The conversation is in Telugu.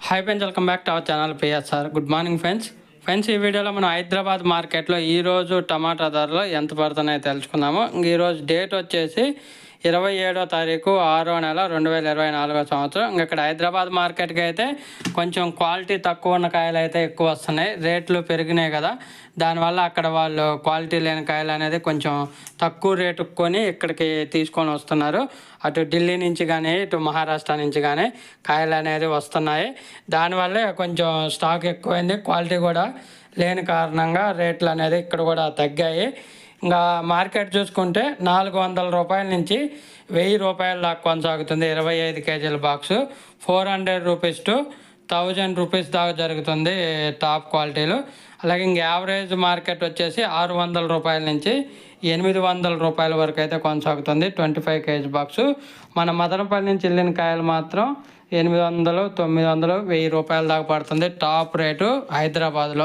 Hi friends, welcome back to our channel PSR. Good morning friends, ఈ వీడియోలో మనం హైదరాబాద్ మార్కెట్లో ఈరోజు టమాటా ధరలు ఎంత పడుతున్నాయో తెలుసుకుందాము. ఈరోజు డేట్ వచ్చేసి 27వ తారీఖు 6వ నెల 2024 సంవత్సరం. ఇక్కడ హైదరాబాద్ మార్కెట్కి అయితే కొంచెం క్వాలిటీ తక్కువ ఉన్న కాయలు అయితే ఎక్కువ వస్తున్నాయి. రేట్లు పెరిగినాయి కదా, దానివల్ల అక్కడ వాళ్ళు క్వాలిటీ లేని కాయలు అనేది కొంచెం తక్కువ రేటుకు కొని ఇక్కడికి తీసుకొని వస్తున్నారు. అటు ఢిల్లీ నుంచి కానీ ఇటు మహారాష్ట్ర నుంచి కానీ కాయలు అనేది వస్తున్నాయి. దానివల్లే కొంచెం స్టాక్ ఎక్కువైంది. క్వాలిటీ కూడా లేని కారణంగా రేట్లు అనేది ఇక్కడ కూడా తగ్గాయి. ఇంకా మార్కెట్ చూసుకుంటే 400 రూపాయల నుంచి 1000 రూపాయల దాకా కొనసాగుతుంది. 25 కేజీల బాక్సు 400 రూపీస్ టు 1000 రూపీస్ దాకా జరుగుతుంది టాప్ క్వాలిటీలు. అలాగే ఇంక యావరేజ్ మార్కెట్ వచ్చేసి 600 రూపాయల నుంచి 800 రూపాయల వరకు అయితే కొనసాగుతుంది 25 కేజీ బాక్సు. మన మదనపల్లి నుంచి వెళ్ళిన కాయలు మాత్రం 800, 900, 1000 రూపాయల దాకా పడుతుంది టాప్ రేటు హైదరాబాద్లో.